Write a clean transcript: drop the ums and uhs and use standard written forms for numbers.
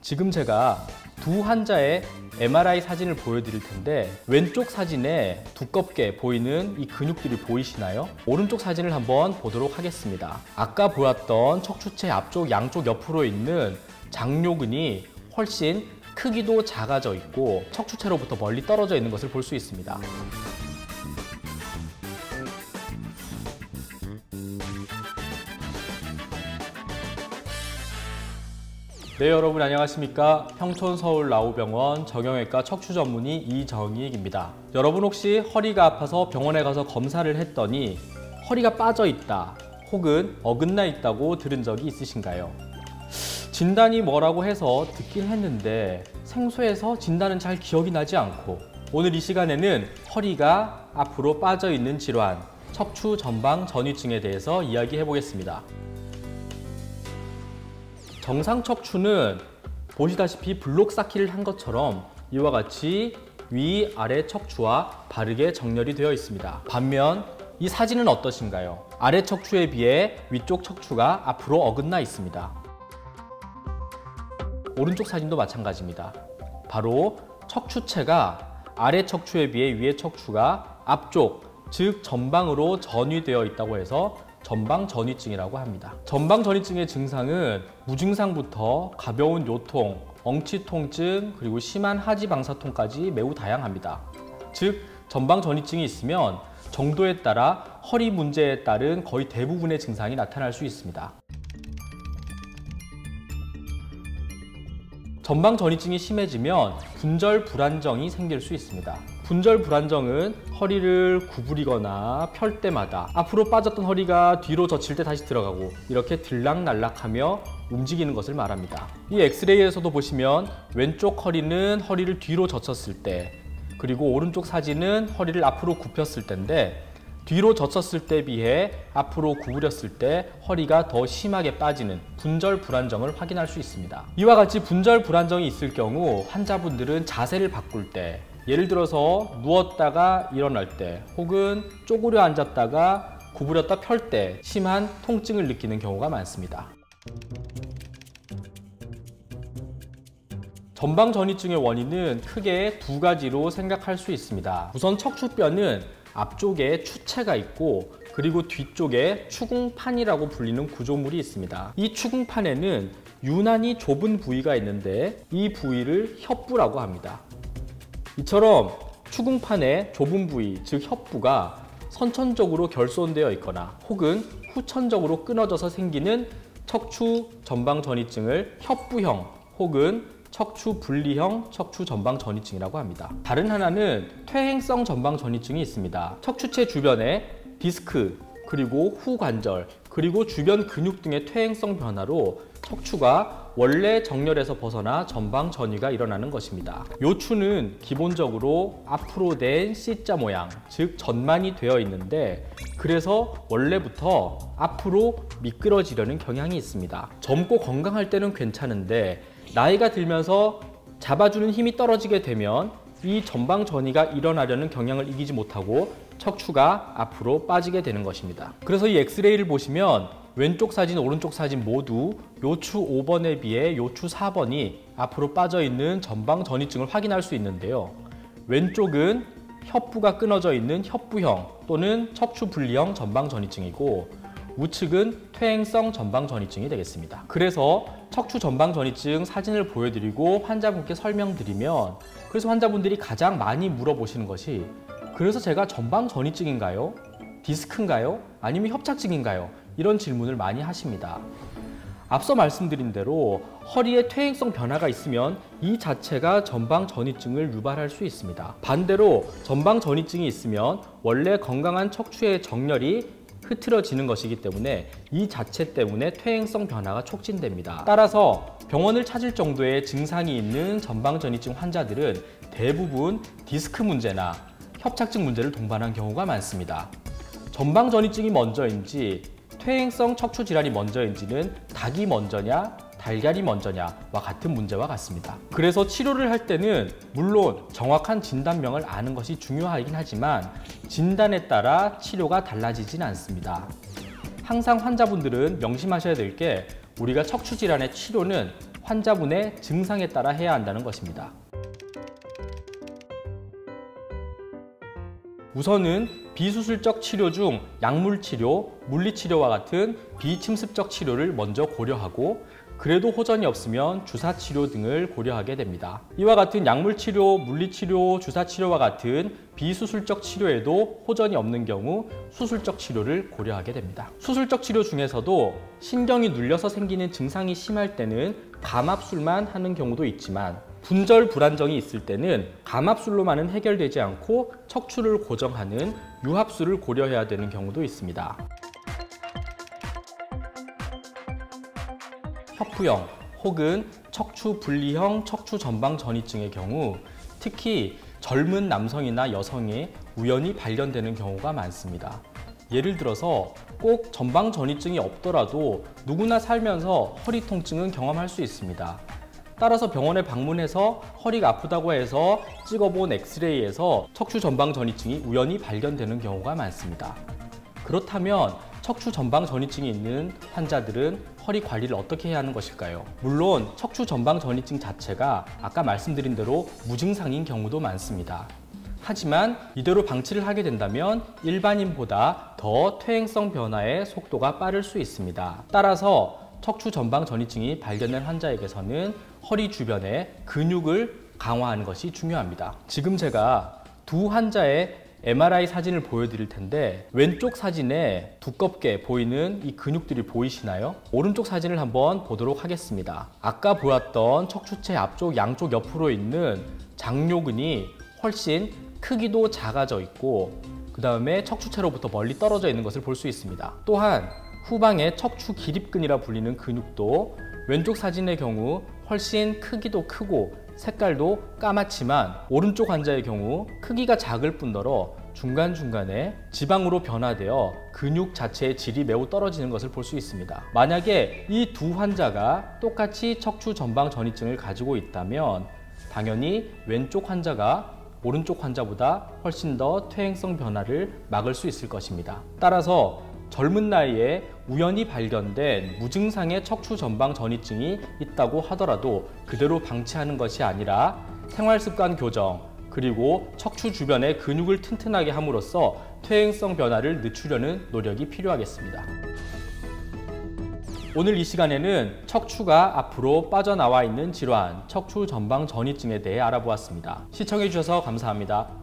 지금 제가 두 환자의 MRI 사진을 보여드릴 텐데 왼쪽 사진에 두껍게 보이는 이 근육들이 보이시나요? 오른쪽 사진을 한번 보도록 하겠습니다. 아까 보았던 척추체 앞쪽 양쪽 옆으로 있는 장요근이 훨씬 크기도 작아져 있고 척추체로부터 멀리 떨어져 있는 것을 볼 수 있습니다. 네, 여러분 안녕하십니까? 평촌 서울나우병원 정형외과 척추전문의 이정익입니다. 여러분 혹시 허리가 아파서 병원에 가서 검사를 했더니 허리가 빠져 있다 혹은 어긋나 있다고 들은 적이 있으신가요? 진단이 뭐라고 해서 듣긴 했는데 생소해서 진단은 잘 기억이 나지 않고 오늘 이 시간에는 허리가 앞으로 빠져 있는 질환, 척추 전방 전이증에 대해서 이야기해 보겠습니다. 정상 척추는 보시다시피 블록 쌓기를 한 것처럼 이와 같이 위, 아래 척추와 바르게 정렬이 되어 있습니다. 반면 이 사진은 어떠신가요? 아래 척추에 비해 위쪽 척추가 앞으로 어긋나 있습니다. 오른쪽 사진도 마찬가지입니다. 바로 척추체가 아래 척추에 비해 위의 척추가 앞쪽, 즉 전방으로 전이되어 있다고 해서 전방 전이증이라고 합니다. 전방 전이증의 증상은 무증상부터 가벼운 요통, 엉치 통증, 그리고 심한 하지 방사통까지 매우 다양합니다. 즉 전방 전이증이 있으면 정도에 따라 허리 문제에 따른 거의 대부분의 증상이 나타날 수 있습니다. 전방 전이증이 심해지면 분절 불안정이 생길 수 있습니다. 분절 불안정은 허리를 구부리거나 펼 때마다 앞으로 빠졌던 허리가 뒤로 젖힐 때 다시 들어가고 이렇게 들락날락하며 움직이는 것을 말합니다. 이 엑스레이에서도 보시면 왼쪽 허리는 허리를 뒤로 젖혔을 때, 그리고 오른쪽 사진은 허리를 앞으로 굽혔을 때인데 뒤로 젖혔을 때에 비해 앞으로 구부렸을 때 허리가 더 심하게 빠지는 분절 불안정을 확인할 수 있습니다. 이와 같이 분절 불안정이 있을 경우 환자분들은 자세를 바꿀 때, 예를 들어서 누웠다가 일어날 때 혹은 쪼그려 앉았다가 구부렸다 펼 때 심한 통증을 느끼는 경우가 많습니다. 전방 전이증의 원인은 크게 두 가지로 생각할 수 있습니다. 우선 척추뼈는 앞쪽에 추체가 있고 그리고 뒤쪽에 추궁판이라고 불리는 구조물이 있습니다. 이 추궁판에는 유난히 좁은 부위가 있는데 이 부위를 협부라고 합니다. 이처럼 추궁판의 좁은 부위, 즉 협부가 선천적으로 결손되어 있거나 혹은 후천적으로 끊어져서 생기는 척추 전방 전이증을 협부형 혹은 척추 분리형 척추 전방 전이증이라고 합니다. 다른 하나는 퇴행성 전방 전이증이 있습니다. 척추체 주변에 디스크, 그리고 후관절, 그리고 주변 근육 등의 퇴행성 변화로 척추가 원래 정렬에서 벗어나 전방 전이가 일어나는 것입니다. 요추는 기본적으로 앞으로 된 C자 모양, 즉 전만이 되어 있는데 그래서 원래부터 앞으로 미끄러지려는 경향이 있습니다. 젊고 건강할 때는 괜찮은데 나이가 들면서 잡아주는 힘이 떨어지게 되면 이 전방 전이가 일어나려는 경향을 이기지 못하고 척추가 앞으로 빠지게 되는 것입니다. 그래서 이 엑스레이를 보시면 왼쪽 사진, 오른쪽 사진 모두 요추 5번에 비해 요추 4번이 앞으로 빠져 있는 전방 전이증을 확인할 수 있는데요. 왼쪽은 협부가 끊어져 있는 협부형 또는 척추 분리형 전방 전이증이고 우측은 퇴행성 전방 전이증이 되겠습니다. 그래서 척추 전방 전이증 사진을 보여드리고 환자분께 설명드리면 그래서 환자분들이 가장 많이 물어보시는 것이 그래서 제가 전방 전이증인가요? 디스크인가요? 아니면 협착증인가요? 이런 질문을 많이 하십니다. 앞서 말씀드린 대로 허리에 퇴행성 변화가 있으면 이 자체가 전방 전이증을 유발할 수 있습니다. 반대로 전방 전이증이 있으면 원래 건강한 척추의 정렬이 흐트러지는 것이기 때문에 이 자체 때문에 퇴행성 변화가 촉진됩니다. 따라서 병원을 찾을 정도의 증상이 있는 전방 전이증 환자들은 대부분 디스크 문제나 협착증 문제를 동반한 경우가 많습니다. 전방 전이증이 먼저인지 퇴행성 척추 질환이 먼저인지는 닭이 먼저냐 달걀이 먼저냐와 같은 문제와 같습니다. 그래서 치료를 할 때는 물론 정확한 진단명을 아는 것이 중요하긴 하지만 진단에 따라 치료가 달라지진 않습니다. 항상 환자분들은 명심하셔야 될 게 우리가 척추 질환의 치료는 환자분의 증상에 따라 해야 한다는 것입니다. 우선은 비수술적 치료 중 약물치료, 물리치료와 같은 비침습적 치료를 먼저 고려하고 그래도 호전이 없으면 주사치료 등을 고려하게 됩니다. 이와 같은 약물치료, 물리치료, 주사치료와 같은 비수술적 치료에도 호전이 없는 경우 수술적 치료를 고려하게 됩니다. 수술적 치료 중에서도 신경이 눌려서 생기는 증상이 심할 때는 감압술만 하는 경우도 있지만 분절 불안정이 있을 때는 감압술로만은 해결되지 않고 척추를 고정하는 유합술을 고려해야 되는 경우도 있습니다. 협부형 혹은 척추 분리형 척추 전방 전이증의 경우 특히 젊은 남성이나 여성에 우연히 발견되는 경우가 많습니다. 예를 들어서 꼭 전방 전이증이 없더라도 누구나 살면서 허리 통증은 경험할 수 있습니다. 따라서 병원에 방문해서 허리가 아프다고 해서 찍어본 엑스레이에서 척추 전방 전이증이 우연히 발견되는 경우가 많습니다. 그렇다면 척추 전방 전이증이 있는 환자들은 허리 관리를 어떻게 해야 하는 것일까요? 물론 척추 전방 전이증 자체가 아까 말씀드린 대로 무증상인 경우도 많습니다. 하지만 이대로 방치를 하게 된다면 일반인보다 더 퇴행성 변화의 속도가 빠를 수 있습니다. 따라서 척추 전방 전이증이 발견된 환자에게서는 허리 주변의 근육을 강화하는 것이 중요합니다. 지금 제가 두 환자의 MRI 사진을 보여드릴 텐데 왼쪽 사진에 두껍게 보이는 이 근육들이 보이시나요? 오른쪽 사진을 한번 보도록 하겠습니다. 아까 보았던 척추체 앞쪽 양쪽 옆으로 있는 장요근이 훨씬 크기도 작아져 있고 그 다음에 척추체로부터 멀리 떨어져 있는 것을 볼 수 있습니다. 또한 후방의 척추 기립근이라 불리는 근육도 왼쪽 사진의 경우 훨씬 크기도 크고 색깔도 까맣지만 오른쪽 환자의 경우 크기가 작을 뿐더러 중간중간에 지방으로 변화되어 근육 자체의 질이 매우 떨어지는 것을 볼 수 있습니다. 만약에 이 두 환자가 똑같이 척추 전방 전이증을 가지고 있다면 당연히 왼쪽 환자가 오른쪽 환자보다 훨씬 더 퇴행성 변화를 막을 수 있을 것입니다. 따라서 젊은 나이에 우연히 발견된 무증상의 척추 전방 전이증이 있다고 하더라도 그대로 방치하는 것이 아니라 생활습관 교정 그리고 척추 주변의 근육을 튼튼하게 함으로써 퇴행성 변화를 늦추려는 노력이 필요하겠습니다. 오늘 이 시간에는 척추가 앞으로 빠져나와 있는 질환, 척추 전방 전이증에 대해 알아보았습니다. 시청해 주셔서 감사합니다.